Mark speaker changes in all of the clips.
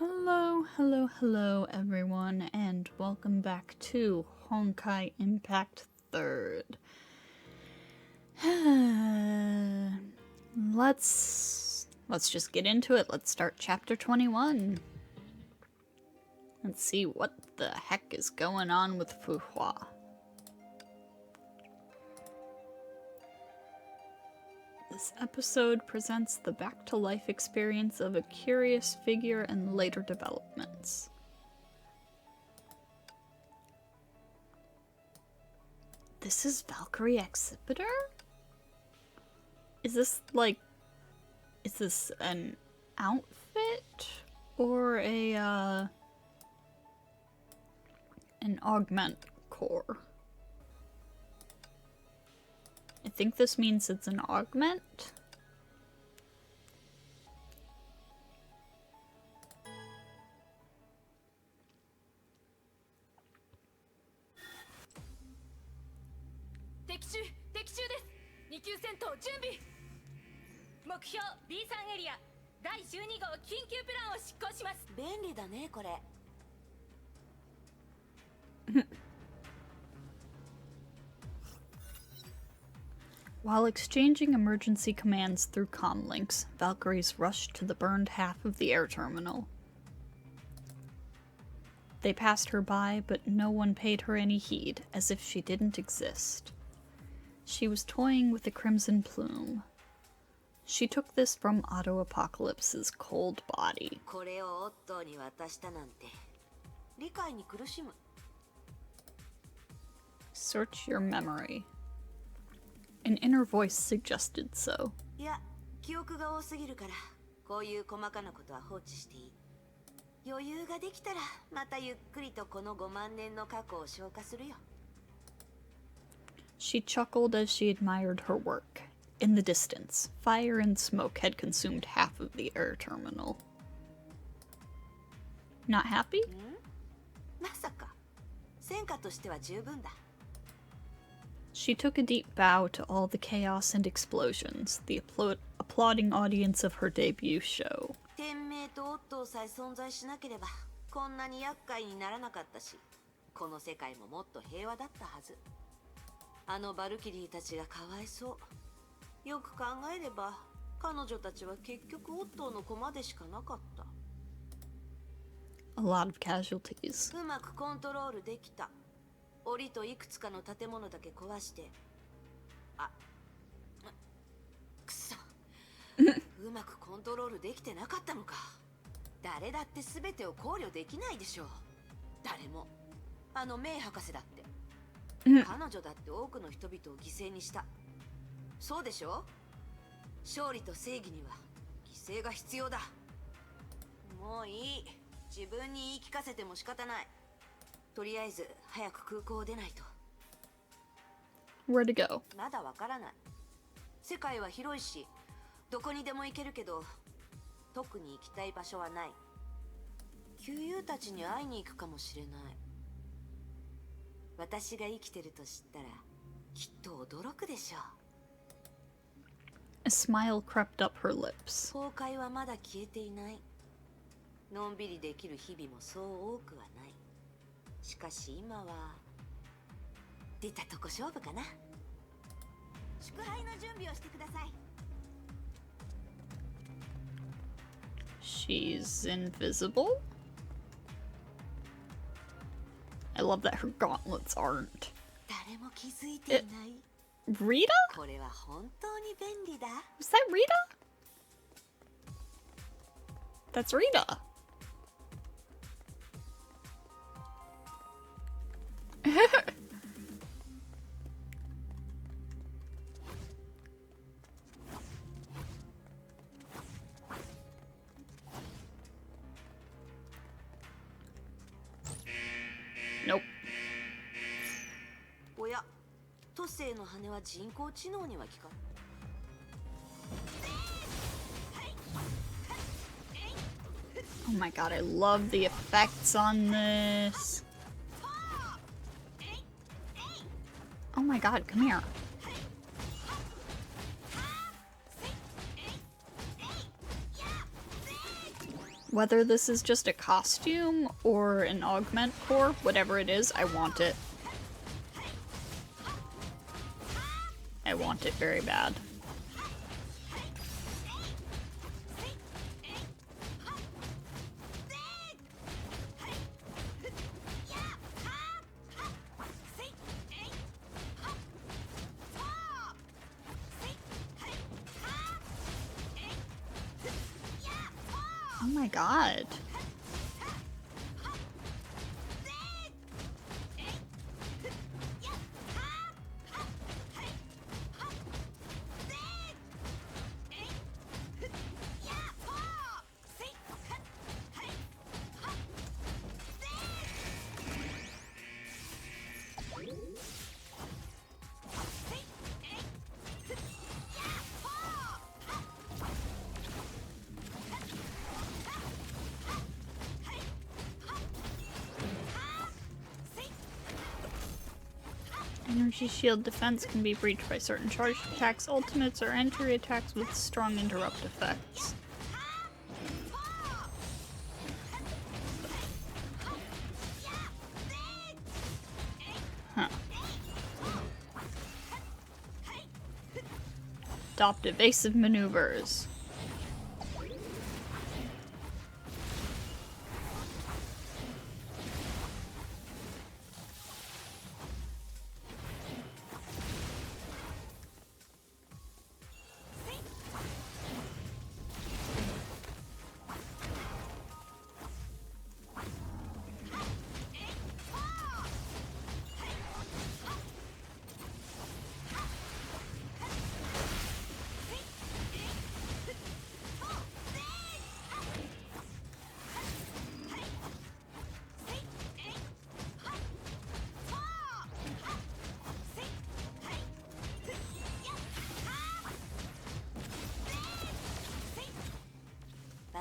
Speaker 1: Hello, hello, hello everyone, and welcome back to Honkai Impact 3rd. Let's just get into it. Let's start chapter 21. Let's see what the heck is going on with Fu Hua. This episode presents the back-to-life experience of a curious figure and later developments. This is Valkyrie Exhibitor? Is this an outfit? Or an augment core? I think this means it's an augment. While exchanging emergency commands through comlinks, Valkyries rushed to the burned half of the air terminal. They passed her by, but no one paid her any heed, as if she didn't exist. She was toying with the crimson plume. She took this from Auto Apocalypse's cold body. Search your memory. An inner voice suggested so. She chuckled as she admired her work. In the distance, fire and smoke had consumed half of the air terminal. Not happy? She took a deep bow to all the chaos and explosions, the applauding audience of her debut show. A lot of casualties. Where to go? A smile crept up her lips. She's invisible? I love that her gauntlets aren't. Rita? Is that Rita? That's Rita. Nope. Oh my god, I love the effects on this. Oh my god, come here. Whether this is just a costume or an augment core, whatever it is, I want it. I want it very bad. Oh my god. Energy shield defense can be breached by certain charged attacks, ultimates, or entry attacks with strong interrupt effects. Huh. Adopt evasive maneuvers.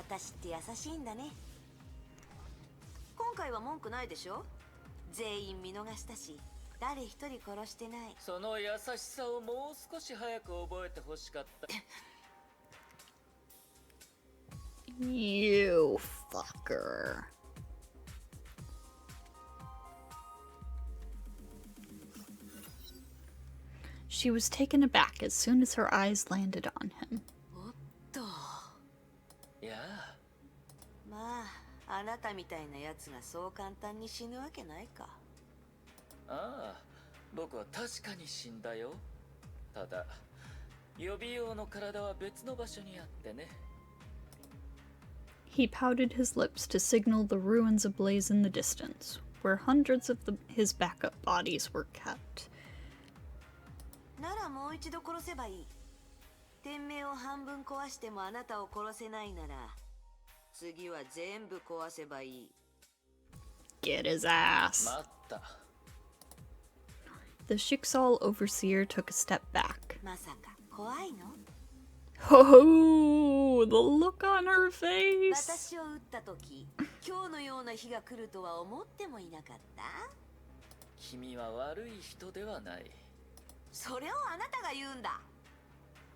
Speaker 2: 私って優しいんだね。今回は文句ないでしょ。全員見逃したし、誰一人殺してない。
Speaker 3: その優しさをもう少し早く覚えてほしかった。
Speaker 1: You fucker. She was taken aback as soon as her eyes landed on him.
Speaker 2: おっと。
Speaker 3: いや
Speaker 2: まあ、あなたみたいなやつがそう簡単に死ぬわけないか。
Speaker 3: ああ、僕は確かに死んだよ。ただ、予備用の体は別の場所にあってね。
Speaker 1: He pouted his lips to signal the ruins ablaze in the distance, where hundreds of his backup bodies were kept.
Speaker 2: ならもう一度殺せばいい。天命を半分壊してもあなたを殺せないなら、次は全部壊せばいい。
Speaker 1: Get his ass.
Speaker 3: 待った。
Speaker 1: The Schicksal overseer took a step back.
Speaker 2: まさか怖いの？
Speaker 1: Oh, the look on her face.
Speaker 2: 私を撃った時、今日のような日が来るとは思ってもいなかった？
Speaker 3: 君は悪い人ではない。
Speaker 2: それをあなたが言うんだ。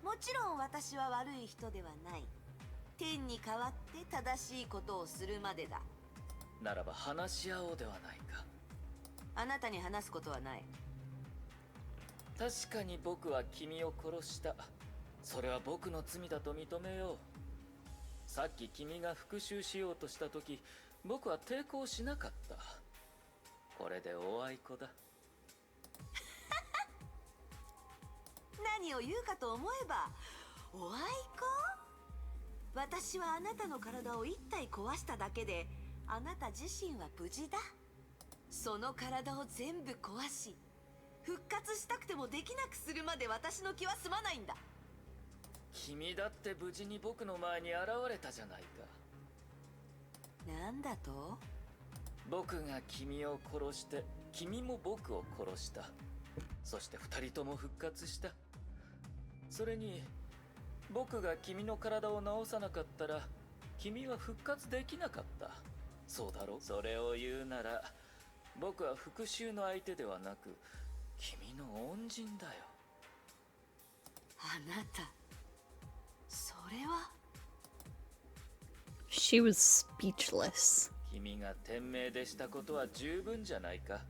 Speaker 2: もちろん私は悪い人ではない。天に代わって正しいことをするまでだ。
Speaker 3: ならば話し合おうではないか。
Speaker 2: あなたに話すことはない。
Speaker 3: 確かに僕は君を殺した。それは僕の罪だと認めよう。さっき君が復讐しようとした時、僕は抵抗しなかった。これでおあいこだ。
Speaker 2: 何を言うかと思えば、おあいこ？私はあなたの体を一体壊しただけで、あなた自身は無事だ。その体を全部壊し、復活したくてもできなくするまで私の気は済まないんだ。
Speaker 3: 君だって無事に僕の前に現れたじゃないか。
Speaker 2: なんだと？
Speaker 3: 僕が君を殺して、君も僕を殺した。そして二人とも復活した。それに、僕が君の体を治さなかったら、君は復活できなかった。そうだろ？それを言うなら、僕は復讐の相手ではなく、君の恩人だよ。
Speaker 2: あなた、それは？
Speaker 1: She She was speechless.
Speaker 3: 君が天命でしたことは十分じゃないか。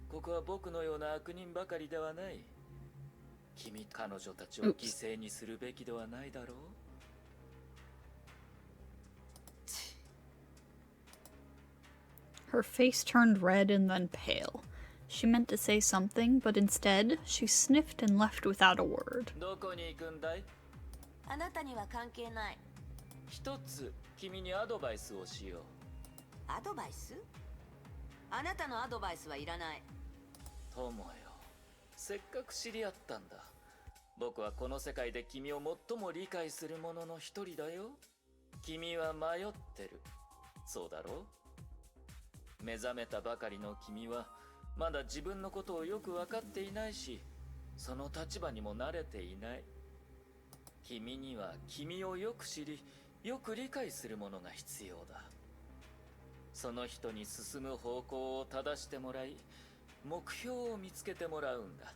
Speaker 3: ここは僕のような悪人ばかりではない。彼女たちを犠牲にするべきではないだろう。
Speaker 1: Her face turned red and then pale. She meant to say something, but instead, she sniffed and left without a word.
Speaker 3: どこに行くんだい？
Speaker 2: あなたには関係ない。
Speaker 3: 一つ君にアドバイスをしよう。
Speaker 2: アドバイス？あなたのアドバイスはいらない。
Speaker 3: 友よ、せっかく知り合ったんだ。僕はこの世界で君を最も理解する者の一人だよ。君は迷ってる。そうだろう？目覚めたばかりの君はまだ自分のことをよく分かっていないし、その立場にも慣れていない。君には君をよく知り、よく理解するものが必要だ。その人に進む方向を正してもらい、目標を見つけてもらうんだ。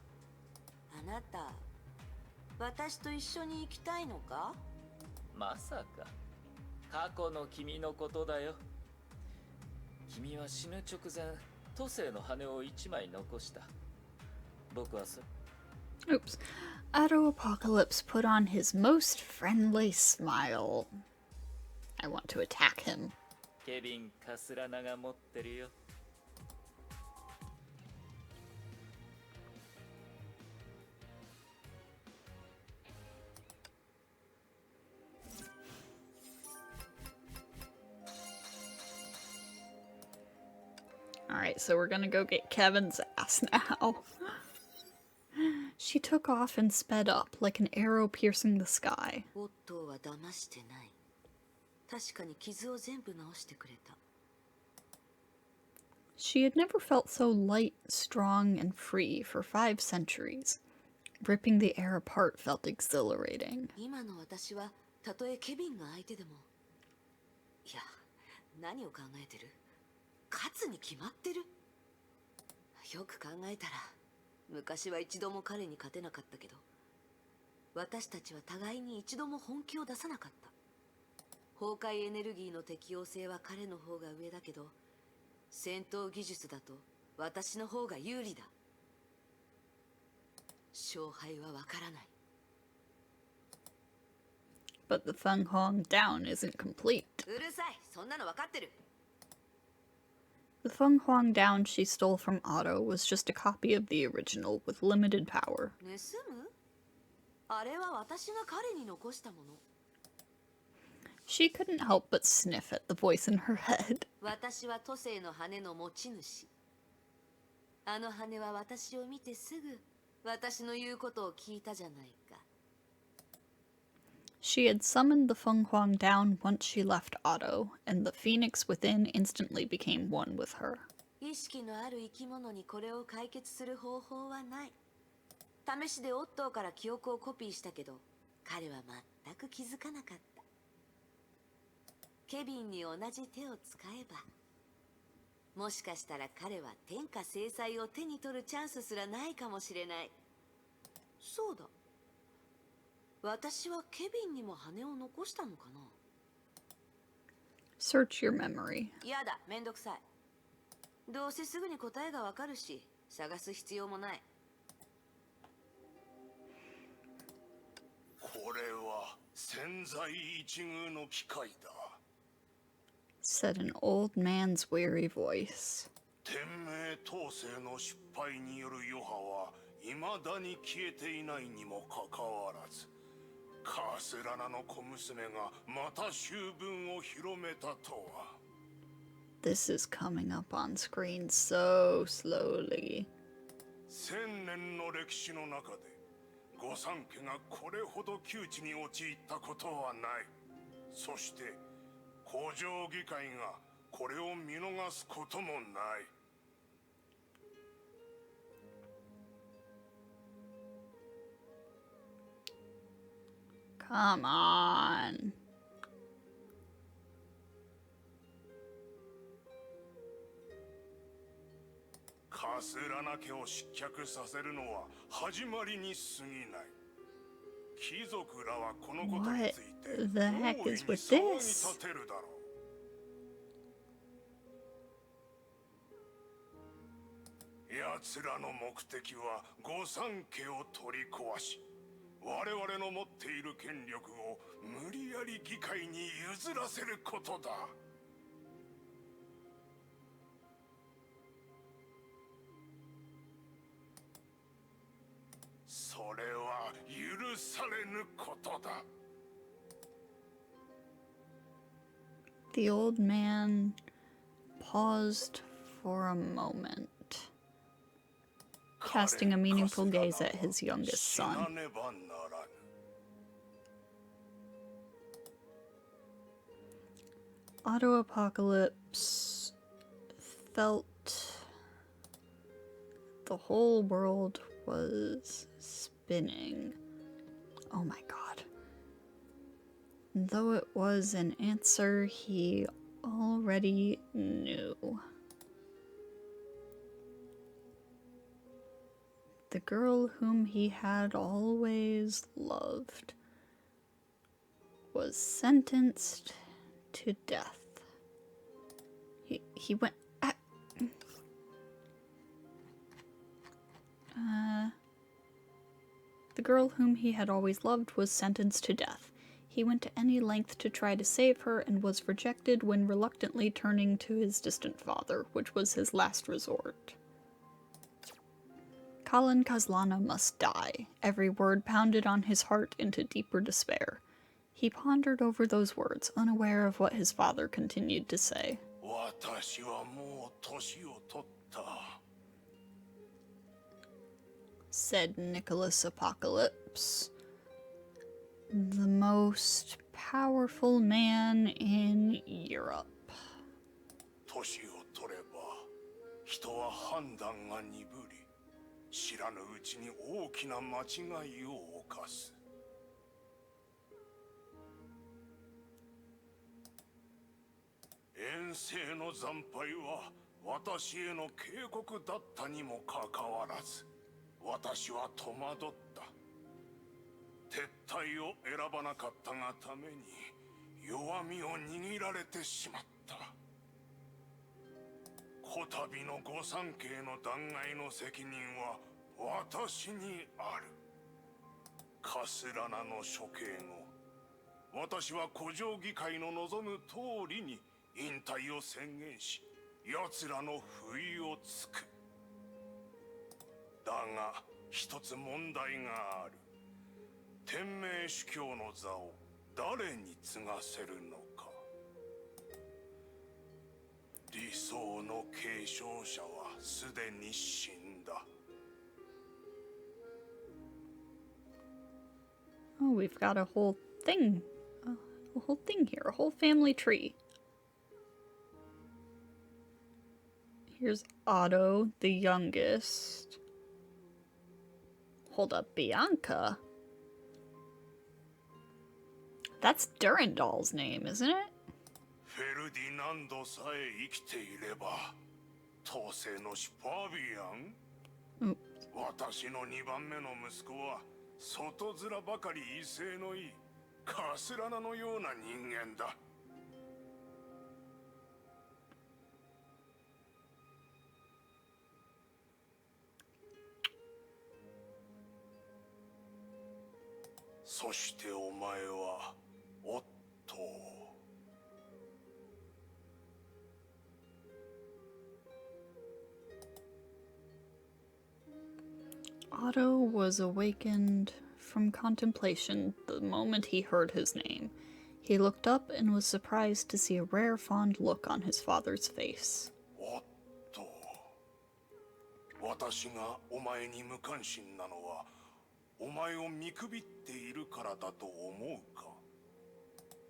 Speaker 2: あなた、私と一緒に行きたいのか？
Speaker 3: まさか。過去の君のことだよ。君は死ぬ直前、都政の羽を一枚残した。僕はそ...
Speaker 1: Oops. Apocalypse put on his most friendly smile. I want to attack him.
Speaker 3: ケビン・カスラナが持ってるよ。
Speaker 1: Alright, so we're gonna go get Kevin's ass now. She took off and sped up like an arrow piercing the sky.
Speaker 2: オットーは騙してない。確かに傷を全部治してくれた。
Speaker 1: She had never felt so light, strong, and free for 5 centuries. Ripping the air apart felt exhilarating.
Speaker 2: 今の私はたとえケビンが相手でも、いや、何を考えてる？勝つに決まってる。よく考えたら昔は一度も彼に勝てなかったけど、私たちは互いに一度も本気を出さなかった。崩壊エネルギーの適応性は彼の方が上だけど、戦闘技術だと私の方が有利だ。勝敗はわからない。
Speaker 1: But the Feng Huang down isn't complete.
Speaker 2: うるさい、そんなのわかってる。
Speaker 1: The Feng Huang down she stole from Otto was just a copy of the original with limited power.
Speaker 2: 盗む？あれは私が彼に残したもの。
Speaker 1: She couldn't help but sniff at the voice in her head.
Speaker 2: 私は都政の羽の持ち主。あの羽は私を見てすぐ私の言うことを聞いたじゃないか。
Speaker 1: She had summoned the Feng Huang down once she left Otto, and the phoenix within instantly became one with her.
Speaker 2: 意識のある生き物にこれを解決する方法はない。試しでオットーから記憶をコピーしたけど、彼は全く気づかなかった。ケビンに同じ手を使えば、もしかしたら彼は天下制裁を手に取るチャンスすらないかもしれない。そうだ。私はケビンにも羽を残したのかな？
Speaker 1: Search your memory.
Speaker 2: やだ、めんどくさい。どうせすぐに答えがわかるし、探す必要もない。
Speaker 4: これは千載一遇の機会だ。
Speaker 1: Said an old man's weary voice.
Speaker 4: 天命統制の失敗による余波は未だに消えていないにもかかわらず、カスラナの小娘がまた醜聞を広めたとは。
Speaker 1: This is coming up on screen so slowly.
Speaker 4: 1000年の歴史の中で御三家がこれほど窮地に陥ったことはない。そして古城議会がこれを見逃すこともない。
Speaker 1: Come on.
Speaker 4: カスラナ家を失脚させるのは始まりに過ぎない。貴族らはこのことについて
Speaker 1: the heck is with this?
Speaker 4: 奴らの目的は御三家を取り壊し、我々の持っている権力を無理やり議会に譲らせることだ。それは許されぬことだ。
Speaker 1: The old man paused for a moment, casting a meaningful gaze at his youngest son. Auto-apocalypse felt the whole world was spinning. Oh my god. Though it was an answer he already knew. The girl whom he had always loved was sentenced to death. He went... The girl whom he had always loved was sentenced to death. He went to any length to try to save her and was rejected when reluctantly turning to his distant father, which was his last resort. Kalin Kaslana must die. Every word pounded on his heart into deeper despair. He pondered over those words, unaware of what his father continued to say. Said Nicholas Apocalypse, the most powerful man in Europe.
Speaker 4: 年を取れば人は判断が鈍り、知らぬうちに大きな間違いを犯す。遠征の惨敗は私への警告だったにもかかわらず、私は戸惑った。撤退を選ばなかったがために弱みを握られてしまった。こたびの御三家の弾劾の責任は私にある。カスラナの処刑後、私は古城議会の望む通りに引退を宣言し、奴らの不意をつく。だが一つ問題がある。天命主教の座を誰に継がせるのか。理想の継承者はすでに死んだ。
Speaker 1: Oh, we've got a whole thing. A whole thing here. A whole family tree. Here's Otto, the youngest. Hold up, Bianca? That's Durandal's name, isn't it?
Speaker 4: フェルディナンドさえ生きていれば、統制のシュパビアン、私の2番目の息子は外面ばかり威勢のいいカスラナのような人間だ。そしてお前はおっと。
Speaker 1: Otto was awakened from contemplation the moment he heard his name. He looked up and was surprised to see a rare fond look on his father's face.
Speaker 4: おっと。私がお前に無関心なのはお前を見くびっているからだと思うか。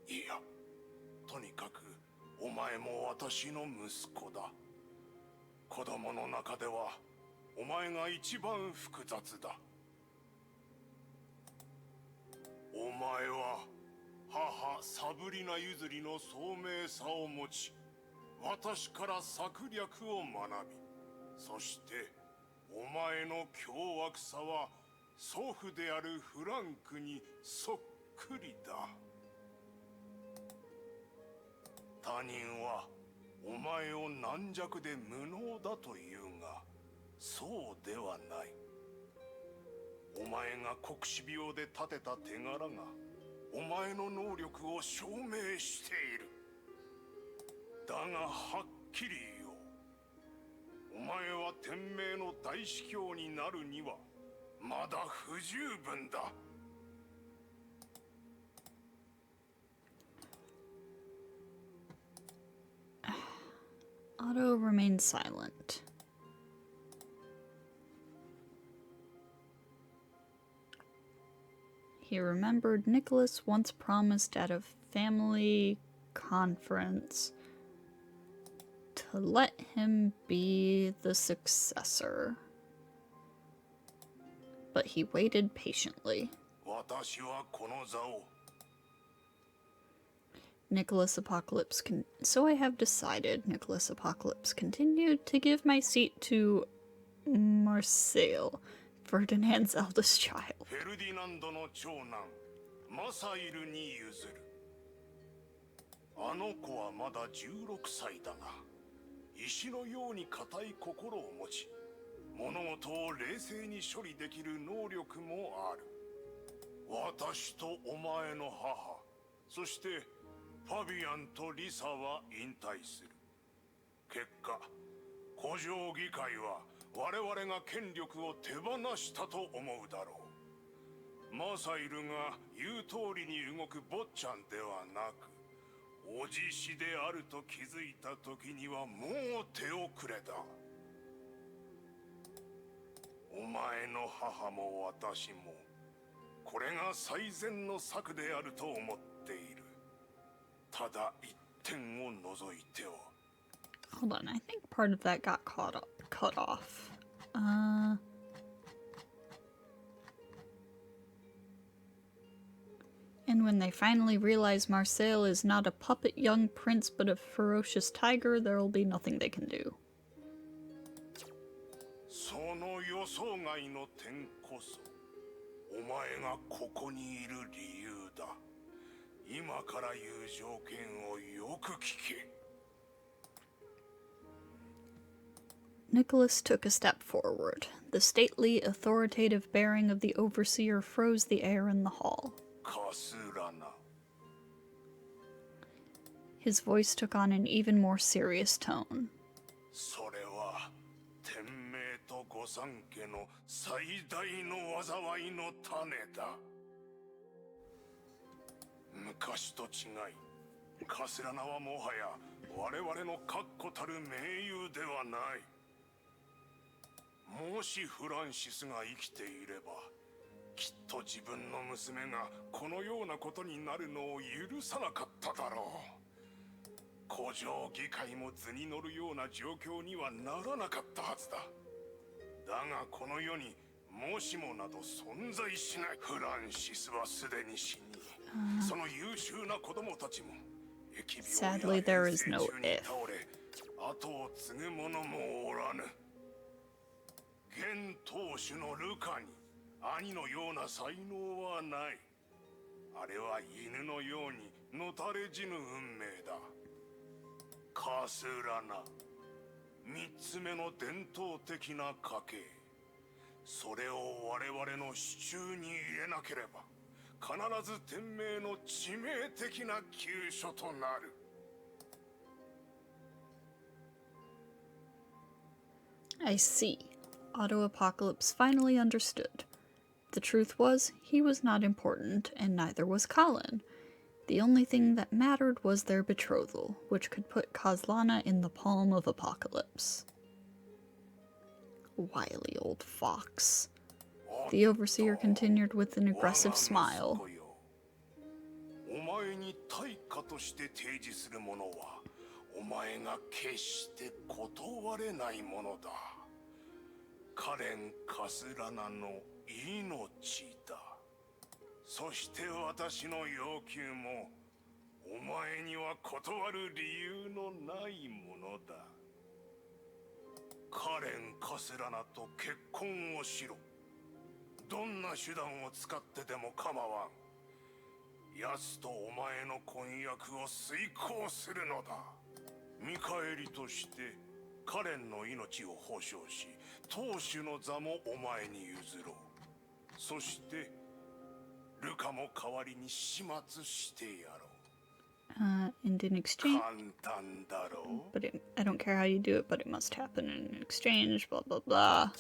Speaker 4: いや、とにかくお前も私の息子だ。子供の中ではお前が一番複雑だ。お前は母サブリナ譲りの聡明さを持ち、私から策略を学び、そしてお前の凶悪さは祖父であるフランクにそっくりだ。他人はお前を軟弱で無能だと言うが、そうではない。お前が黒死病で立てた手柄がお前の能力を証明している。だがはっきり言おう。お前は天命の大司教になるにはまだ不十分だ。
Speaker 1: Otto remained silent. He remembered Nicholas once promised at a family conference to let him be the successor. But he waited patiently. Nicholas Apocalypse So I have decided, Nicholas Apocalypse continued, to give my seat to Marcel, Ferdinand's eldest child.
Speaker 4: Fabian とリサは引退する。結果、古城議会は我々が権力を手放したと思うだろう。マサイルが言う通りに動く坊ちゃんではなく、おじしであると気づいた時にはもう手遅れだ。お前の母も私も、これが最善の策であると思っている。Hold
Speaker 1: on, I think part of that got cut off. And when they finally realize Marcel is not a puppet young prince but a ferocious tiger, there will be nothing they can do.
Speaker 4: その予想外の点こそ、お前がここにいる理由だ。今から言う条件をよく聞け。
Speaker 1: Nicholas took a step forward. The stately, authoritative bearing of the overseer froze the air in the hall. His voice took on an even more serious tone.
Speaker 4: それは天命と御三家の最大の災いの種だ。昔と違い、カスラナはもはや我々の確固たる盟友ではない。もしフランシスが生きていれば、きっと自分の娘がこのようなことになるのを許さなかっただろう。古城議会も図に乗るような状況にはならなかったはずだ。だがこの世にもしもなど存在しない。フランシスはすでに死に、その優秀な子供たちも疫病や遠征中に倒れ、後を継ぐ者もおらぬ。現当主のルカに兄のような才能はない。あれは犬のようにのたれ死ぬ運命だ。カスラナ、三つ目の伝統的な家系。それを我々の手中に入れなければ、必ず天命の致命的な急所となる。
Speaker 1: I see. Auto Apocalypse finally understood. The truth was, he was not important, and neither was Colin. The only thing that mattered was their betrothal, which could put Kozlana in the palm of Apocalypse. Wily old fox. The overseer continued with an aggressive smile.
Speaker 4: お前に対価として提示するものは、お前が決して断れないものだ。カレン・カスラナの命だ。そして私の要求も、お前には断る理由のないものだ。カレン・カスラナと結婚をしろ。どんな手段を使ってでも構わん。奴とお前の婚約を遂行するのだ。見返りとしてカレンの命を保証し、当主の座もお前に譲ろう。そしてルカも代わりに始末してやろう。
Speaker 1: And in exchange,
Speaker 4: 簡単だろう。
Speaker 1: but I don't care how you do it, but it must happen in exchange, blah blah blah.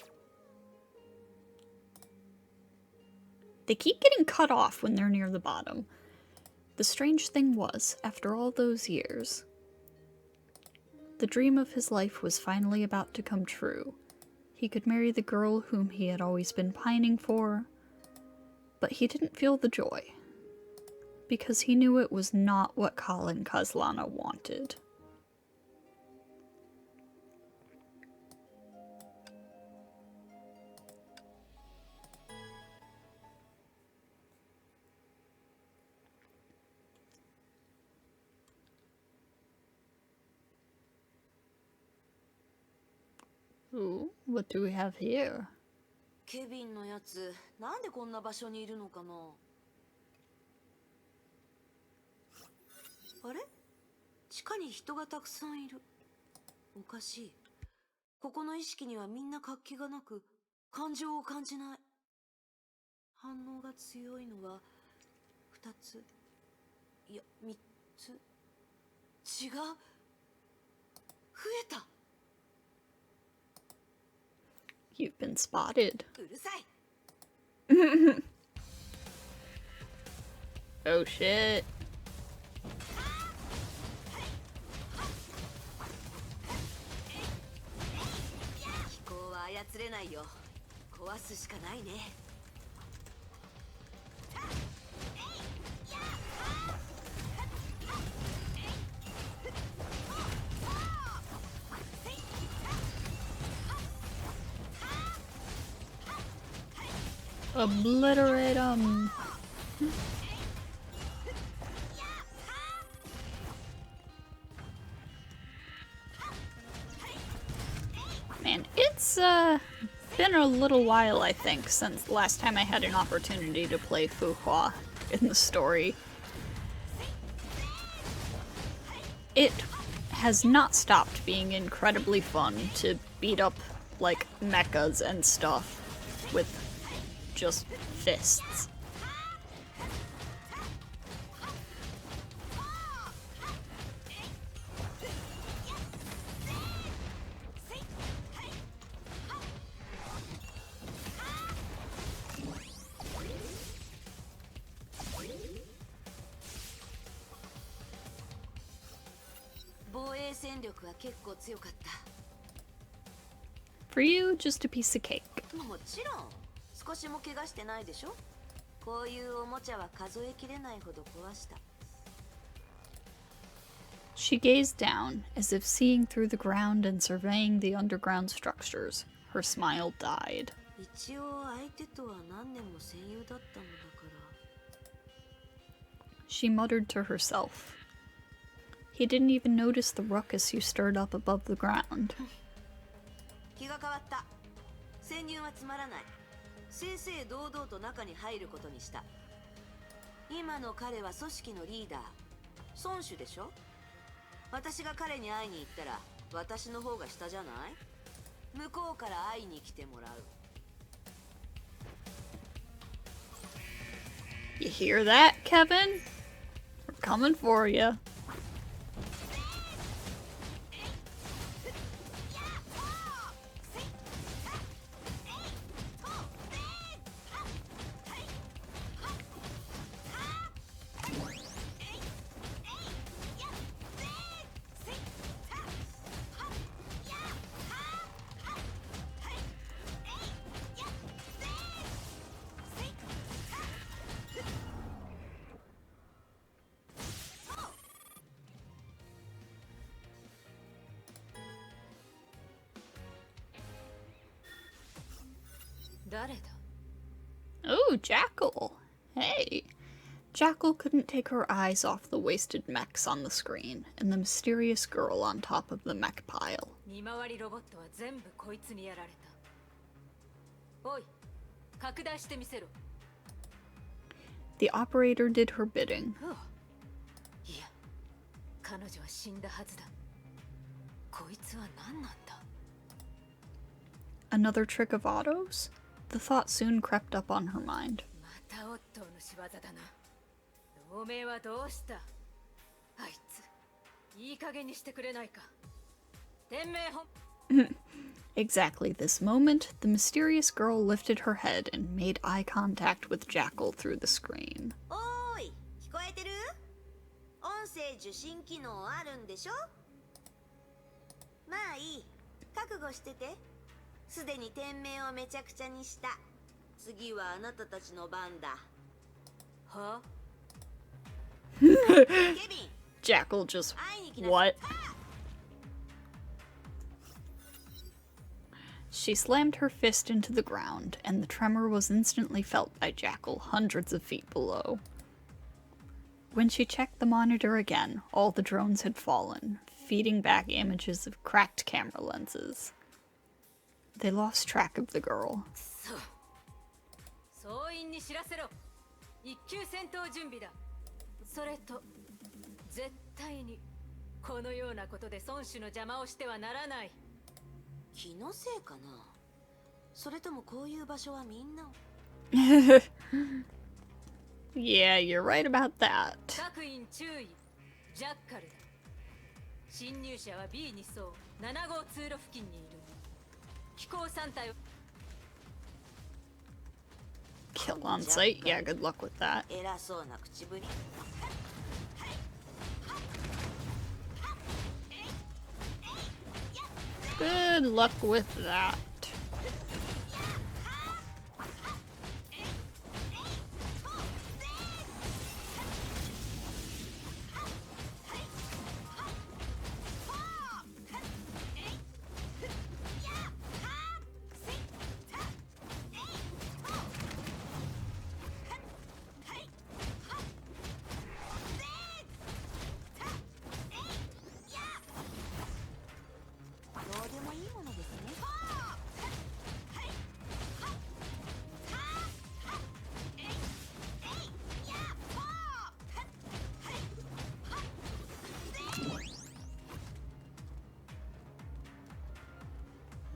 Speaker 1: They keep getting cut off when they're near the bottom. The strange thing was, after all those years, the dream of his life was finally about to come true. He could marry the girl whom he had always been pining for, but he didn't feel the joy, because he knew it was not what Colin Kaslana wanted. Ooh, what do we have here?
Speaker 2: ケビンのやつ、なんでこんな場所にいるのかな。あれ？地下に人がたくさんいる。おかしい。ここの意識にはみんな活気がなく、感情を感じない。反応が強いのは2つ、いや3つ。違う。増えた。
Speaker 1: You've been spotted.
Speaker 2: うるさい。
Speaker 1: Oh shit.
Speaker 2: 気候は操れないよ。壊すしかないね。
Speaker 1: Obliterate them. Man, it's been a little while, I think, since the last time I had an opportunity to play Fu Hua in the story. It has not stopped being incredibly fun to beat up, like, mechas and stuff with just fists. For you, just a piece of cake.
Speaker 2: もちろん。少しも怪我してないでしょ。こういうおもちゃは数えきれないほど壊した。
Speaker 1: She gazed down, as if seeing through the ground and surveying the underground structures. Her smile died.
Speaker 2: 一応相手とは何年も戦友だったのだから。
Speaker 1: She muttered to herself. He didn't even notice the ruckus you stirred up above the ground.
Speaker 2: 気が変わった。潜入はつまらない。正々堂々と中に入ることにした。今の彼は組織のリーダー、孫主でしょ。私が彼に会いに行ったら私の方が下じゃない？向こうから会いに来てもらう。
Speaker 1: You hear that, Kevin? We're coming for you. Oh, Jackal. Hey. Jackal couldn't take her eyes off the wasted mechs on the screen and the mysterious girl on top of the mech pile. The operator did her bidding.
Speaker 2: いや、彼女は死んだはずだ。こいつは何なんだ。
Speaker 1: Another trick of Otto's? The thought soon crept up on her mind.
Speaker 2: またオットーの仕業だな。同盟はどうした？あいつ、いい加減にしてくれないか。天命本。
Speaker 1: Exactly this moment, the mysterious girl lifted her head and made eye contact with Jackal through the screen.
Speaker 2: おーい、聞こえてる？音声受信機能あるんでしょ？まあいい、覚悟してて。すでに天命をめちゃくちゃにした。次はあなたたちの番だ。は？ケビン。
Speaker 1: Jackal just
Speaker 2: 会いに来なさい。
Speaker 1: what? She slammed her fist into the ground, and the tremor was instantly felt by Jackal hundreds of feet below. When she checked the monitor again, all the drones had fallen, feeding back images of cracked camera lenses. They lost track of the girl.
Speaker 2: 総員に知らせろ。一級戦闘準備だ。それと絶対にこのようなことで孫子の邪魔をしてはならない。気のせいかな。それともこういう場所はみんな。
Speaker 1: Yeah, you're right about that.
Speaker 2: 各員注意。ジャッカルだ。侵入者は B にそう7号通路付近にいる。機構3体を。
Speaker 1: Kill on sight? Yeah, good luck with that.
Speaker 2: 偉そうな口ぶり。
Speaker 1: Good luck with that.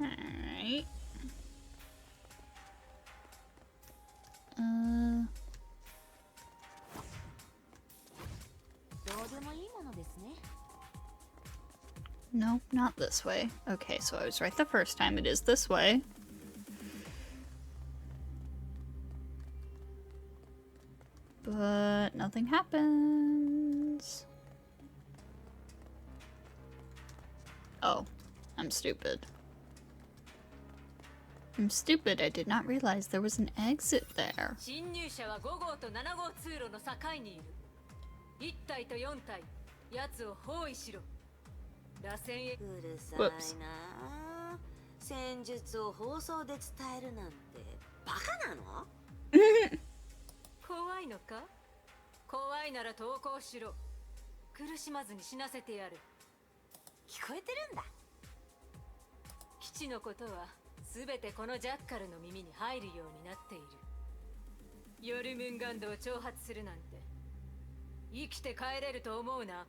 Speaker 1: Alright. Nope, not this way. Okay, so I was right the first time. It is this way. But nothing happens. Oh, I'm stupid. I'm stupid. I did not realize there was an exit there.
Speaker 2: 侵入者は5号と7号通路の境にいる。1体と4体、奴を包囲しろ。螺旋へ。うるさいな。戦術を放送で伝えるなんてバカなの？怖いのか？怖いなら投降しろ。苦しまずに死なせてやる。聞こえてるんだ。基地のことはすべてこのジャッカルの耳に入るようになっている。ヨルムンガンドを挑発するなんて生きて帰れると思うな。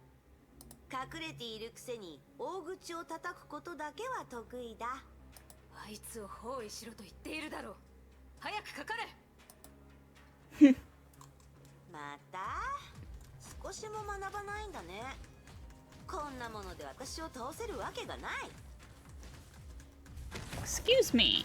Speaker 2: 隠れているくせに大口を叩くことだけは得意だ。あいつを包囲しろと言っているだろう。早くかかれ。また少しも学ばないんだね。こんなもので私を倒せるわけがない。
Speaker 1: Excuse me.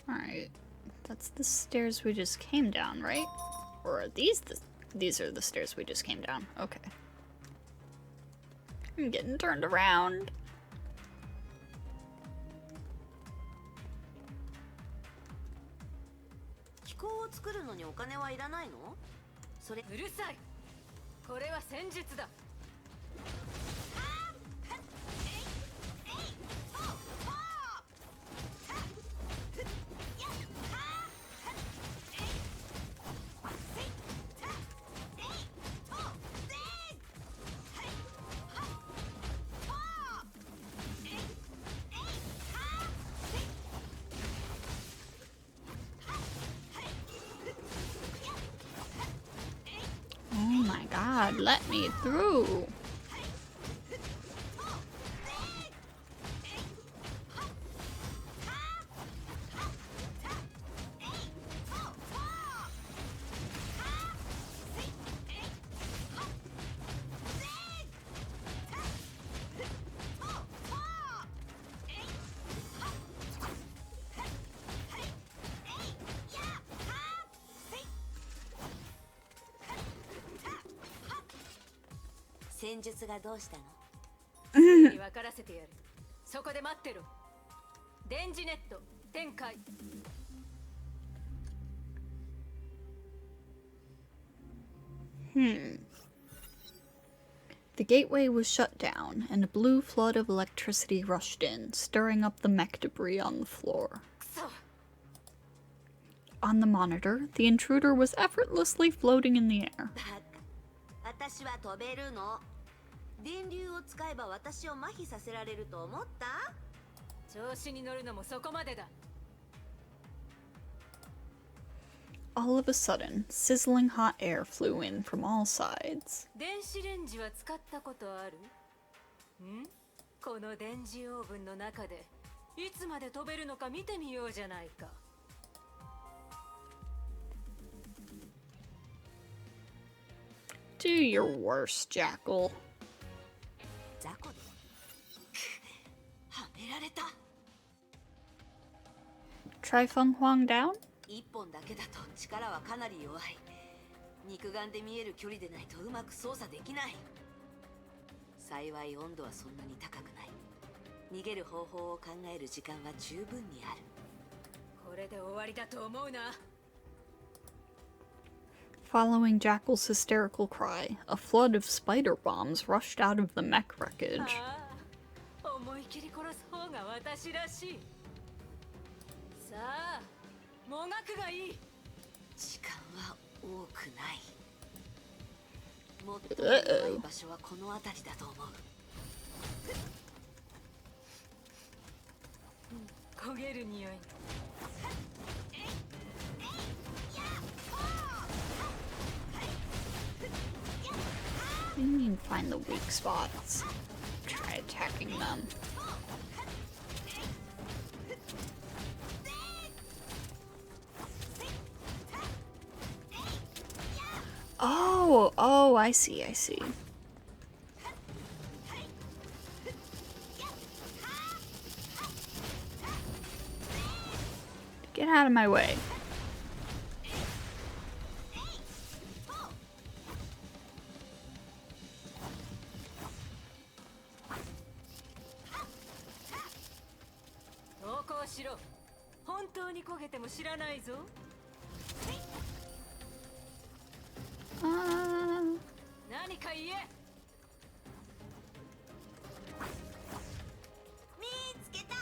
Speaker 1: Alright, that's the stairs we just came down, right? Or are these are the stairs we just came down. Okay. I'm getting turned around.
Speaker 2: 機構を作るのにお金はいらないの？それ
Speaker 5: うるさい。これは戦術だ。
Speaker 1: Oh my god, let me through.
Speaker 2: "戦術がどうしたの?
Speaker 5: に分からせてやる。そこで待ってろ。電磁ネット展開。
Speaker 1: The gateway was shut down, and a blue flood of electricity rushed in, stirring up the mech debris on the floor.
Speaker 5: くそ。
Speaker 1: On the monitor, the intruder was effortlessly floating in the air.
Speaker 2: バカ、私は飛べるの。電流を使えば私を麻痺させられると思った？
Speaker 5: 調子に乗るのもそこまでだ。
Speaker 1: All of a sudden, sizzling hot air flew in from all sides.
Speaker 5: 電子レンジは使ったことある？ん？この電磁オーブンの中でいつまで飛べるのか見てみようじゃないか。
Speaker 1: Do your worst, Jackal.
Speaker 2: 雑魚ではめられた。
Speaker 1: Try Feng Huang down?
Speaker 2: 一本だけだと力はかなり弱い。肉眼で見える距離でないとうまく操作できない。幸い温度はそんなに高くない。逃げる方法を考える時間は十分にある。
Speaker 5: これで終わりだと思うな。
Speaker 1: Following Jackal's hysterical cry, a flood of spider bombs rushed out of the mech wreckage.
Speaker 5: ああ、思い切り殺す方が私らしい。さあ、もがくがいい。
Speaker 2: 時間は多くない。最も弱い場所はこの辺りだと思う。
Speaker 5: 焦げる匂い。
Speaker 1: What do you mean find the weak spots? Try attacking them. Oh, I see. Get out of my way. Uh,
Speaker 5: 何か言え。
Speaker 2: 見つけた。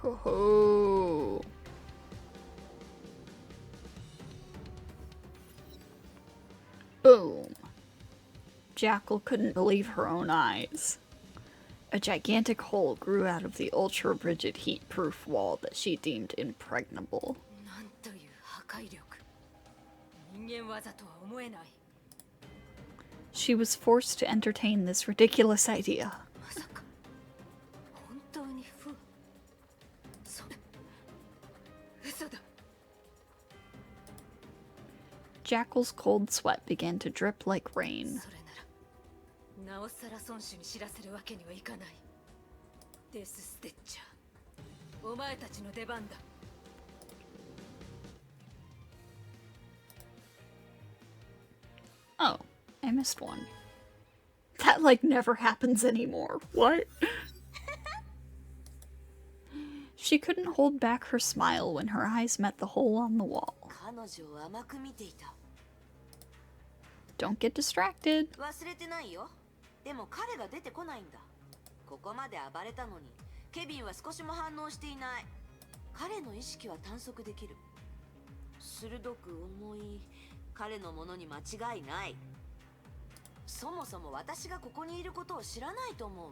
Speaker 1: ho ho. Boom. Jackal couldn't believe her own eyes. A gigantic hole grew out of the ultra-rigid heat-proof wall that she deemed impregnable.
Speaker 5: なんという破壊力。人間技とは思えない。
Speaker 1: She was forced to entertain this ridiculous idea.
Speaker 5: まさか本当にフー。それ嘘だ。
Speaker 1: Jackal's cold sweat began to drip like rain.
Speaker 5: それならなおさら孫子に知らせるわけにはいかない。デスステッチャー、お前たちの出番だ。
Speaker 1: Oh, I missed one. That, like, never happens anymore. What? She couldn't hold back her smile when her eyes met the hole on the wall.
Speaker 2: 彼女を甘く見ていた。
Speaker 1: Don't get distracted.
Speaker 2: 忘れてないよ。でも彼が出てこないんだ。ここまで暴れたのにケビンは少しも反応していない。彼の意識は探索できる。鋭く重い彼のものに間違いない。そもそも私がここにいることを知らないと思う。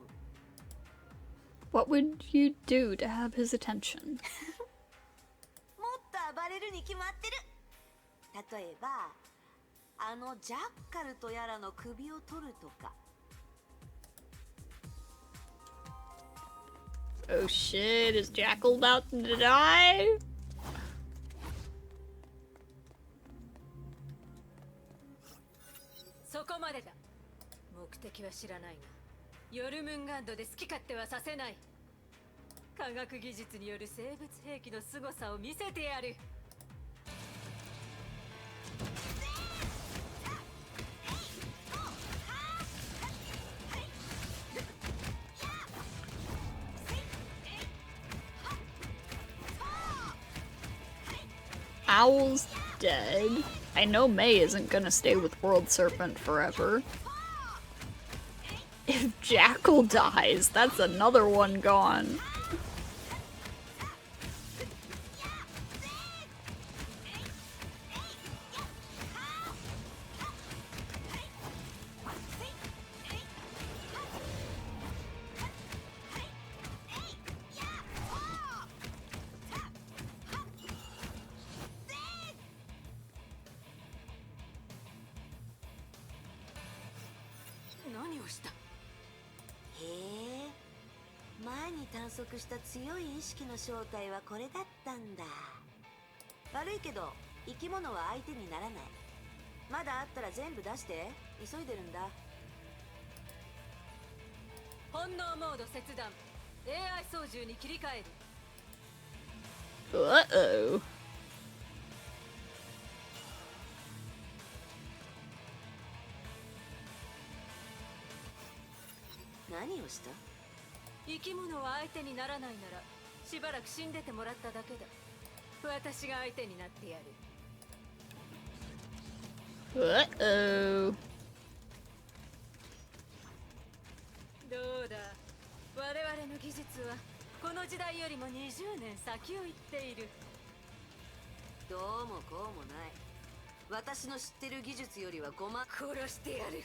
Speaker 1: What would you do to have his attention?
Speaker 2: もっと暴れるに決まってる。例えばあのジャッカルとやらの首を取るとか。
Speaker 1: Oh shit, is Jackal about to die?
Speaker 5: そこまでだ。目的は知らないが、ヨルムンガンドで好き勝手はさせない。科学技術による生物兵器の凄さを見せてやる。
Speaker 1: Owl's dead. I know May isn't gonna stay with World Serpent forever. If Jackal dies, that's another one gone.
Speaker 2: He 前に探索した強い意識の正体はこれだったんだ。悪いけど生き物は相手にならない。まだあったら全部出して。急いでるんだ。
Speaker 5: 本能モード切断。AI 操縦に切り替える。
Speaker 1: Uh-oh.
Speaker 2: 何をした？
Speaker 5: 生き物は相手にならないならしばらく死んでてもらっただけだ。私が相手になってやる。
Speaker 1: Uh-oh.
Speaker 5: どうだ、我々の技術はこの時代よりも20年先を行っている。
Speaker 2: どうもこうもない。私の知ってる技術よりは5万。
Speaker 5: 殺してやる。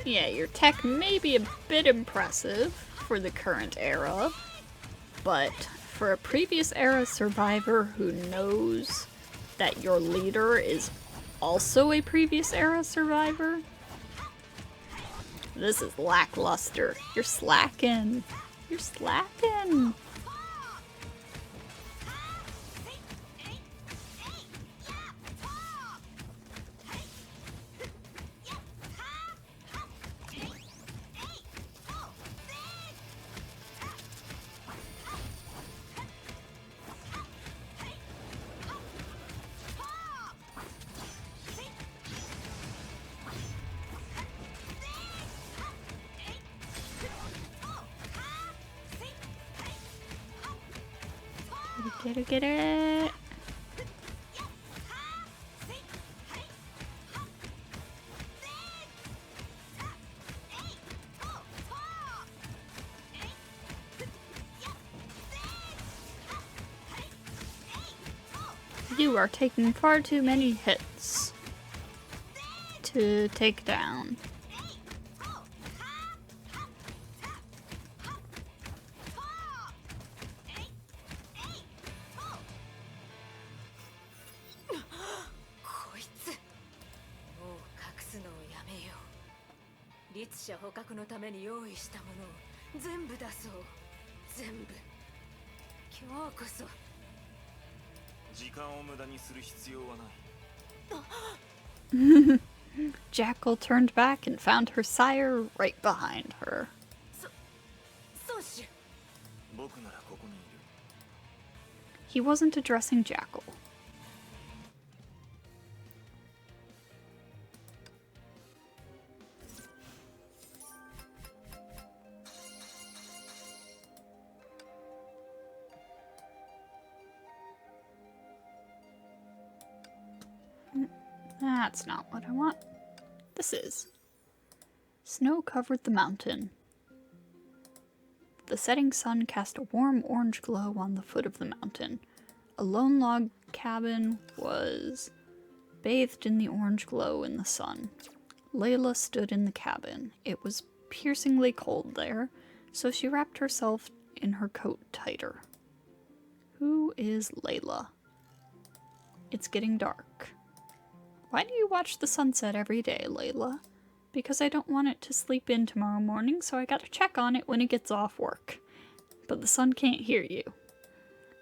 Speaker 1: Yeah, your tech may be a bit impressive for the current era, but for a previous era survivor who knows that your leader is also a previous era survivor, this is lackluster. You're slacking. You're slacking. Get it. You are taking far too many hits to take down.
Speaker 5: 律者捕獲のために用意したものを全部出そう。全部。今日こそ。
Speaker 6: 時間を無駄にする必要はない。
Speaker 1: Jackal turned back and found her sire right behind her.
Speaker 5: 宗主。
Speaker 6: 僕ならここにいる。
Speaker 1: He wasn't addressing Jackal. That's not what I want. This is. Snow covered the mountain. The setting sun cast a warm orange glow on the foot of the mountain. A lone log cabin was bathed in the orange glow in the sun. Layla stood in the cabin. It was piercingly cold there, so she wrapped herself in her coat tighter. Who is Layla? It's getting dark. Why do you watch the sunset every day, Layla? Because I don't want it to sleep in tomorrow morning, so I gotta check on it when it gets off work. But the sun can't hear you.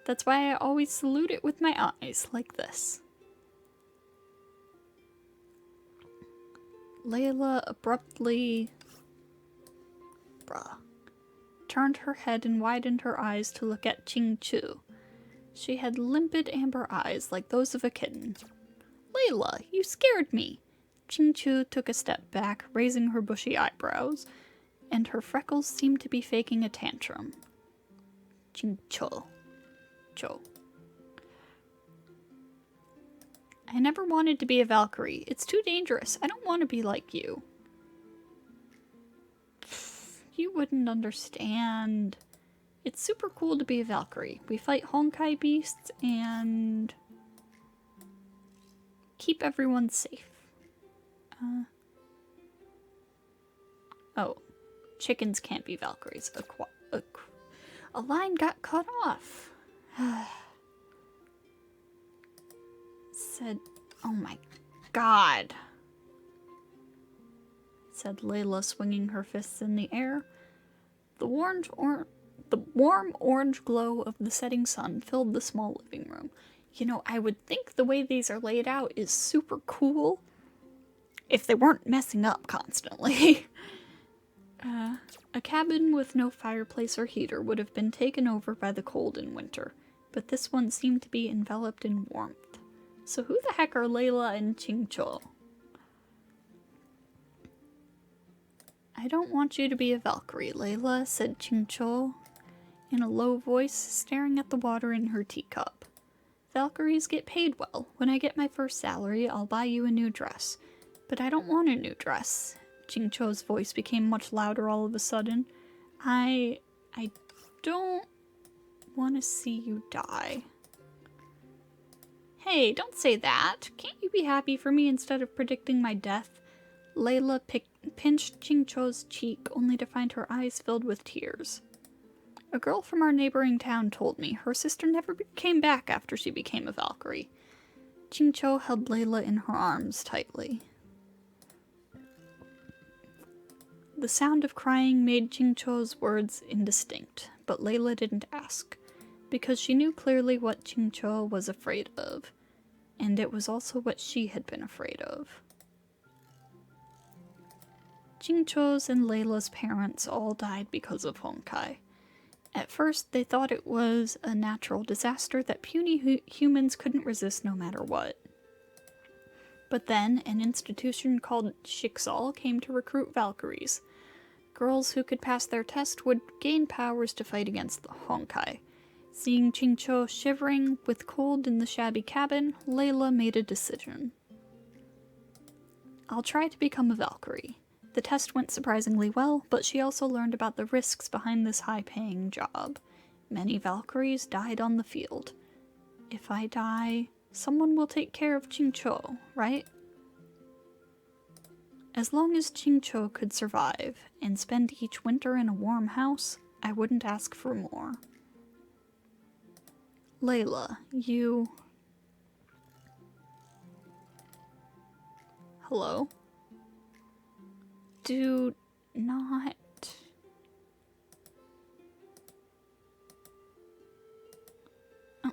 Speaker 1: That's why I always salute it with my eyes, like this. Layla abruptly turned her head and widened her eyes to look at Ching Chu. She had limpid amber eyes like those of a kitten. Layla, you scared me! Ching Chu took a step back, raising her bushy eyebrows, and her freckles seemed to be faking a tantrum. Ching Cho. I never wanted to be a Valkyrie. It's too dangerous. I don't want to be like you. You wouldn't understand. It's super cool to be a Valkyrie. We fight Honkai beasts and keep everyone safe. Oh, chickens can't be Valkyries. A line got cut off. Said, oh my god. Said Layla, swinging her fists in the air. The warm orange glow of the setting sun filled the small living room. You know, I would think the way these are laid out is super cool if they weren't messing up constantly. A cabin with no fireplace or heater would have been taken over by the cold in winter, but this one seemed to be enveloped in warmth. So who the heck are Layla and Ching Cho? I don't want you to be a Valkyrie, Layla, said Ching Cho in a low voice, staring at the water in her teacup. Valkyries get paid well. When I get my first salary, I'll buy you a new dress. But I don't want a new dress. Ching Cho's voice became much louder all of a sudden. I don't want to see you die. Hey, don't say that. Can't you be happy for me instead of predicting my death? Layla pinched Ching Cho's cheek, only to find her eyes filled with tears. A girl from our neighboring town told me her sister never came back after she became a Valkyrie. Ching Cho held Layla in her arms tightly. The sound of crying made Ching Cho's words indistinct, but Layla didn't ask, because she knew clearly what Ching Cho was afraid of, and it was also what she had been afraid of. Ching Cho's and Layla's parents all died because of Honkai. At first, they thought it was a natural disaster that puny humans couldn't resist no matter what. But then, an institution called Schicksal came to recruit Valkyries. Girls who could pass their test would gain powers to fight against the Honkai. Seeing Ching Cho shivering with cold in the shabby cabin, Layla made a decision. I'll try to become a Valkyrie. The test went surprisingly well, but she also learned about the risks behind this high-paying job. Many Valkyries died on the field. If I die, someone will take care of Ching Cho, right? As long as Ching Cho could survive and spend each winter in a warm house, I wouldn't ask for more. Layla, you... Hello? Do not... Oh.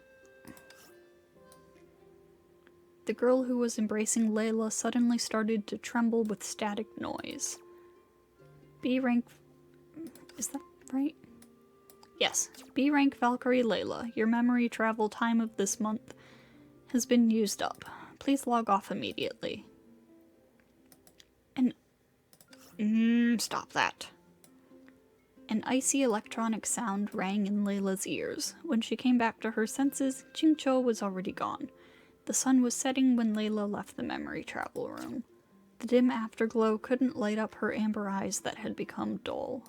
Speaker 1: The girl who was embracing Layla suddenly started to tremble with static noise. B rank... Is that right? Yes. B rank Valkyrie Layla. Your memory travel time of this month has been used up. Please log off immediately. Stop that. An icy electronic sound rang in Layla's ears. When she came back to her senses, Ching Cho was already gone. The sun was setting when Layla left the memory travel room. The dim afterglow couldn't light up her amber eyes that had become dull.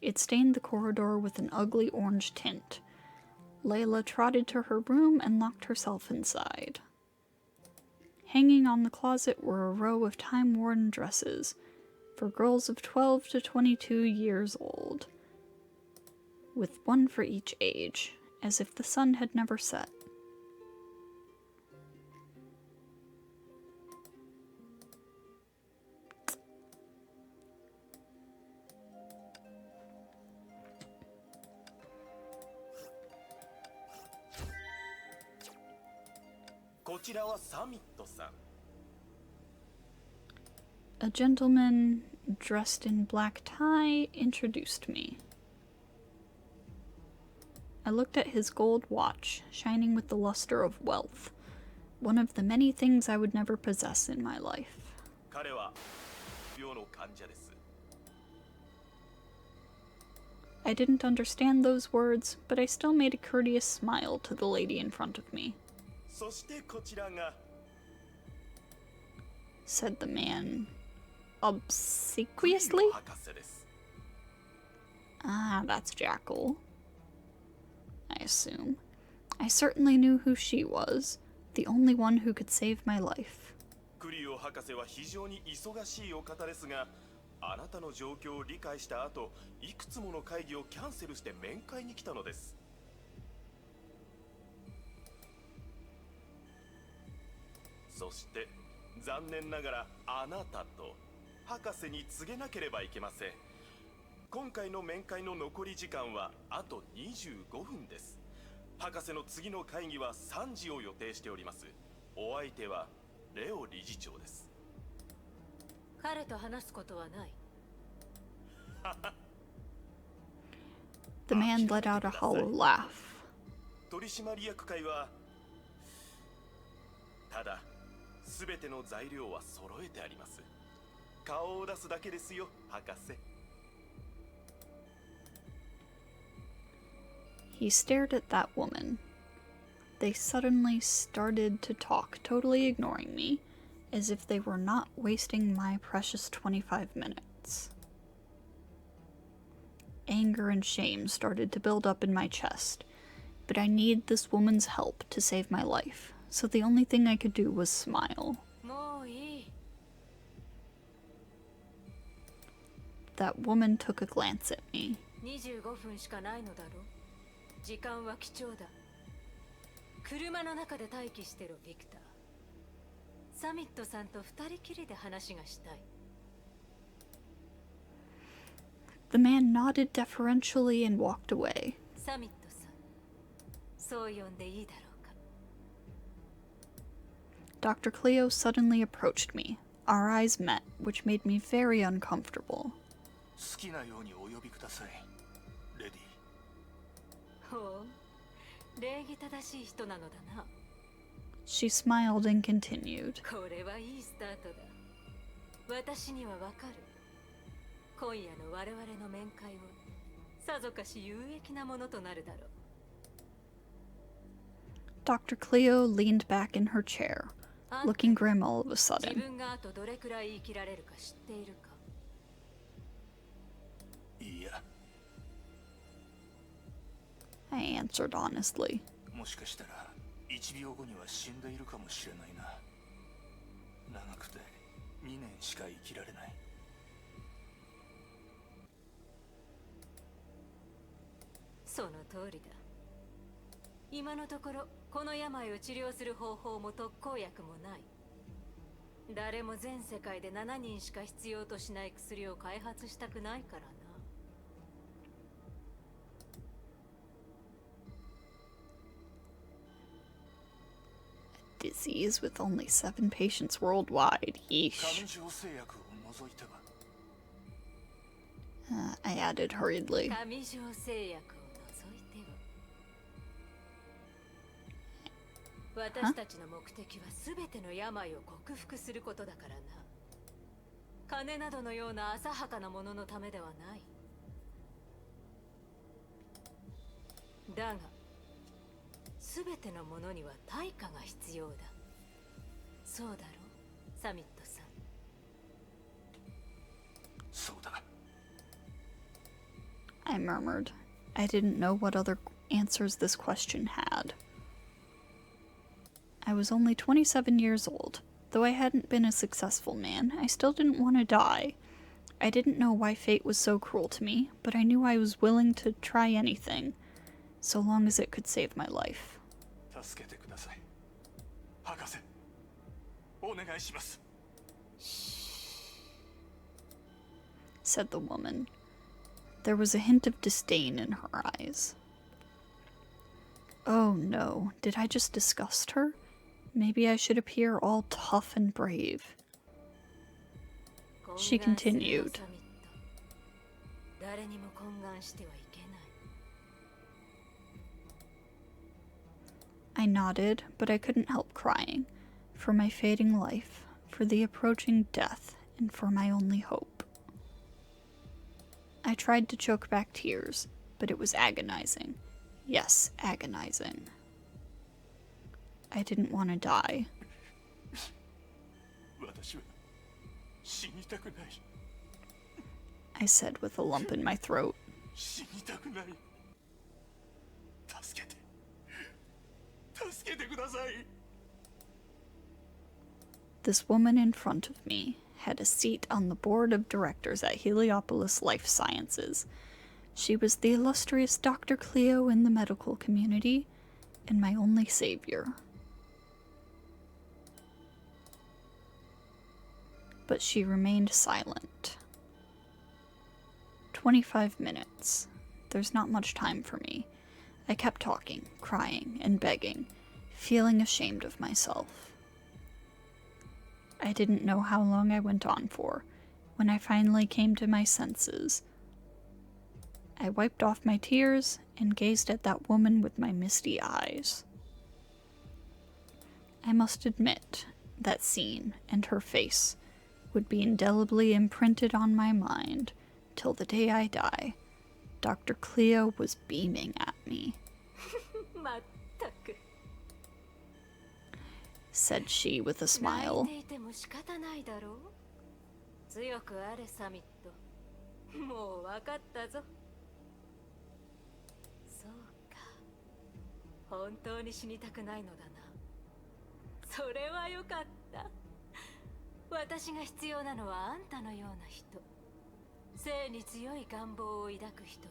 Speaker 1: It stained the corridor with an ugly orange tint. Layla trotted to her room and locked herself inside. Hanging on the closet were a row of time-worn dresses for girls of 12 to 22 years old, with one for each age, as if the sun had never set. A gentleman dressed in black tie introduced me. I looked at his gold watch, shining with the luster of wealth, one of the many things I would never possess in my life. I didn't understand those words, but I still made a courteous smile to the lady in front of me. Said the man obsequiously. Ah, that's Jackal, I assume. I certainly knew who she was, the only one who could save my life.
Speaker 6: クリオ博士は非常に忙しいお方ですが、あなたの状況を理解した後、いくつもの会議をキャンセルして面会に来たのです。そして残念ながらあなたと博士に告げなければいけません。今回の面会の残り時間はあと25分です。博士の次の会議は3時を予定しております。お相手はレオ理事長です。
Speaker 5: 彼と話すことはない。
Speaker 1: The man let out a hollow laugh.
Speaker 6: 取締役会はただすべての材料は揃えてあります。顔を出すだけですよ、博士。
Speaker 1: He stared at that woman. They suddenly started to talk, totally ignoring me, as if they were not wasting my precious 25 minutes. Anger and shame started to build up in my chest, but I needed this woman's help to save my life, so the only thing I could do was smile. That woman took a glance at me.
Speaker 5: 25分しかないのだろ。時間は貴重だ。車の中で待機してろ、ビクター。サミットさんと二人きりで話がしたい。
Speaker 1: The man nodded deferentially and walked away.
Speaker 5: サミットさん、そう呼んでいいだろうか。
Speaker 1: Dr. Cleo suddenly approached me. Our eyes met, which made me very uncomfortable.
Speaker 7: 好きなようにお呼びください、レディ。
Speaker 5: ほう、礼儀正しい人なのだな。
Speaker 1: She smiled and continued.
Speaker 5: これはいいスタートだ。私にはわかる。今夜の我々の面会はさぞかし有益なものとなるだろう。
Speaker 1: Dr. Cleo leaned back in her chair, looking grim all of a
Speaker 5: 自
Speaker 1: sudden.
Speaker 5: 分があとどれくらい生きられるか知っているか。
Speaker 7: いや、
Speaker 1: I answered honestly.
Speaker 7: もしかしたら1秒後には死んでいるかもしれないな。長くて2年しか生きられない。
Speaker 5: その通りだ。今のところこの病を治療する方法も特効薬もない。誰も全世界で7人しか必要としない薬を開発したくないからな。
Speaker 1: Disease with only 7 patients worldwide. Yeesh.
Speaker 7: 環状製薬を除いては。
Speaker 1: I added hurriedly.
Speaker 5: 上条製薬を除いては。私たちの目的は全ての病を克服することだからな。金などのような浅はかなもののためではない。だがすべてのものには対価が必要だ。そうだろう、サミットさん。
Speaker 7: そうだ。
Speaker 1: I murmured. I didn't know what other answers this question had. I was only 27 years old. Though I hadn't been a successful man, I still didn't want to die. I didn't know why fate was so cruel to me, but I knew I was willing to try anything, so long as it could save my life.
Speaker 7: 助けてください。博士、お願いします。
Speaker 1: Said the woman. There was a hint of disdain in her eyes. Oh no, did I just disgust her? Maybe I should appear all tough and brave. She continued. I nodded, but I couldn't help crying. For my fading life, for the approaching death, and for my only hope. I tried to choke back tears, but it was agonizing. Yes, agonizing. I didn't want to die.
Speaker 7: 私は死にたくない。
Speaker 1: I said with a lump in my throat.
Speaker 7: 死にたくない。助けて。助けてください。
Speaker 1: This woman in front of me had a seat on the board of directors at Heliopolis Life Sciences. She was the illustrious Dr. Cleo in the medical community, and my only savior. But she remained silent. 25 minutes. There's not much time for me. I kept talking, crying, and begging, feeling ashamed of myself. I didn't know how long I went on for. When I finally came to my senses, I wiped off my tears and gazed at that woman with my misty eyes. I must admit, that scene and her face would be indelibly imprinted on my mind till the day I die. Dr. Cleo was beaming at me. Said she with a smile.
Speaker 5: 強くあれサミット。もう分かったぞ。そうか。本当に死にたくないのだな。それはよかった。私が必要なのはあんたのような人。生に強い願望を抱く人だ。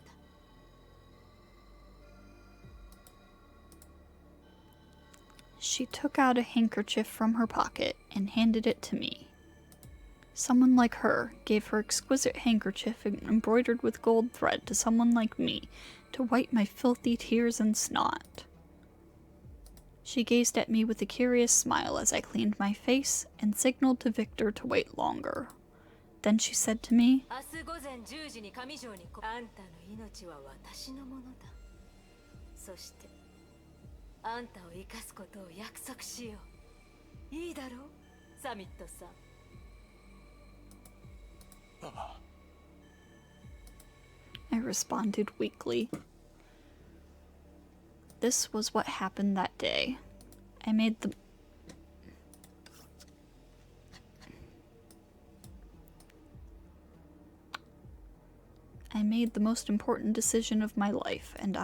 Speaker 1: She took out a handkerchief from her pocket and handed it to me. Someone like her gave her exquisite handkerchief embroidered with gold thread to someone like me to wipe my filthy tears and snot. She gazed at me with a curious smile as I cleaned my face and signaled to Victor to wait longer. Then she said to me,
Speaker 5: 明日午前10時に上条にあんたの命は私のものだ。そしてあんたを生かすことを約束しよう。いいだろう、サミットさん。
Speaker 1: I responded weakly. This was what happened that day. I made the most important decision of my life, and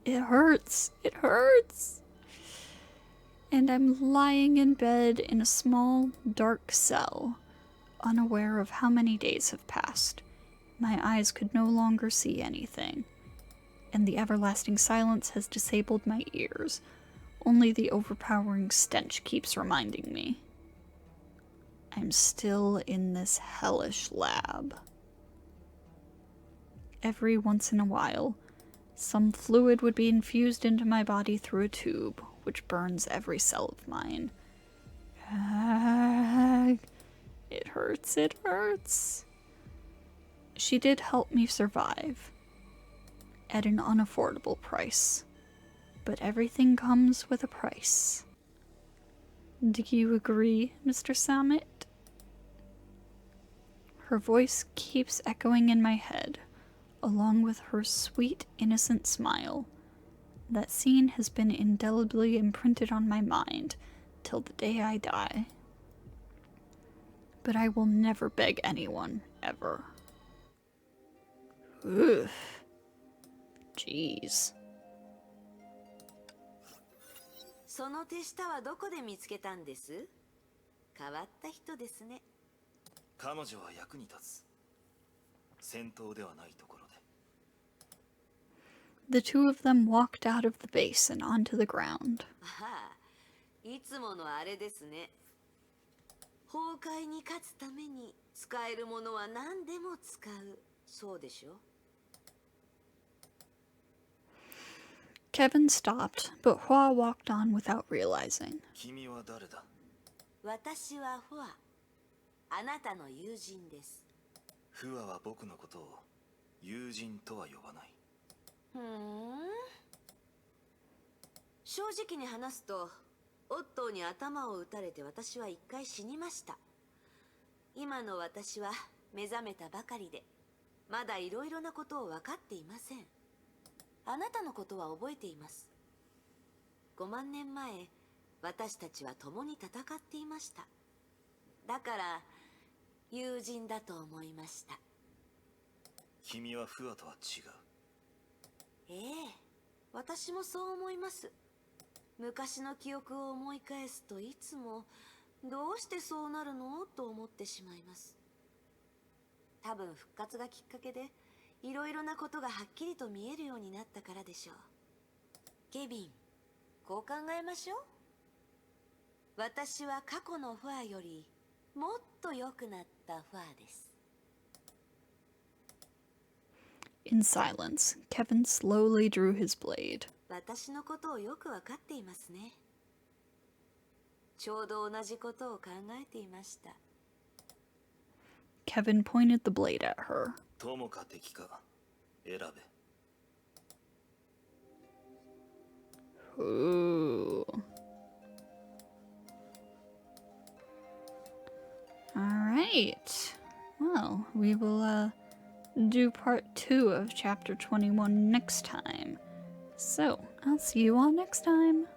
Speaker 1: it hurts. It hurts. And I'm lying in bed in a small, dark cell, unaware of how many days have passed. My eyes could no longer see anything, and the everlasting silence has disabled my ears. Only the overpowering stench keeps reminding me. I'm still in this hellish lab. Every once in a while, some fluid would be infused into my body through a tube, which burns every cell of mine. It hurts, it hurts. She did help me survive, at an unaffordable price. But everything comes with a price. Do you agree, Mr. Samet? Her voice keeps echoing in my head, along with her sweet, innocent smile. That scene has been indelibly imprinted on my mind till the day I die. But I will never beg anyone, ever. Ugh. Jeez.
Speaker 2: その手下はどこで見つけたんです？変わった人ですね。
Speaker 7: 彼女は役に立つ。戦闘ではないところで。
Speaker 1: The two of them walked out of the base and onto the ground.
Speaker 2: ああ、いつものあれですね。崩壊に勝つために使えるものは何でも使う。そうでしょ？
Speaker 1: Kevin stopped, but Hua walked on without realizing.
Speaker 7: 君は誰だ？
Speaker 2: 私はフォア。あなたの友人です。
Speaker 7: フアは僕のことを友人とは呼ばない。
Speaker 2: 正直に話すと、オットーに頭を撃たれて私は一回死にました。今の私は目覚めたばかりで、まだいろいろなことを分かっていません。あなたのことは覚えています。5万年前、私たちは共に戦っていました。だから、友人だと思いました。
Speaker 7: 君はフアとは違う。
Speaker 2: ええ、私もそう思います。昔の記憶を思い返すといつも、どうしてそうなるのと思ってしまいます。多分復活がきっかけで、いろいろなことがはっきりと見えるようになったからでしょう。ケビン、こう考えましょう。私は過去のファーよりもっと良くなったファーです。
Speaker 1: In silence, Kevin slowly drew his blade.
Speaker 2: 私のことをよくわかっていますね。ちょうど同じことを考えていました。
Speaker 1: Kevin pointed the blade at her.
Speaker 7: 友か敵か選べ。
Speaker 1: Ooh. Alright. Well, we will do part 2 of chapter 21 next time. So, I'll see you all next time.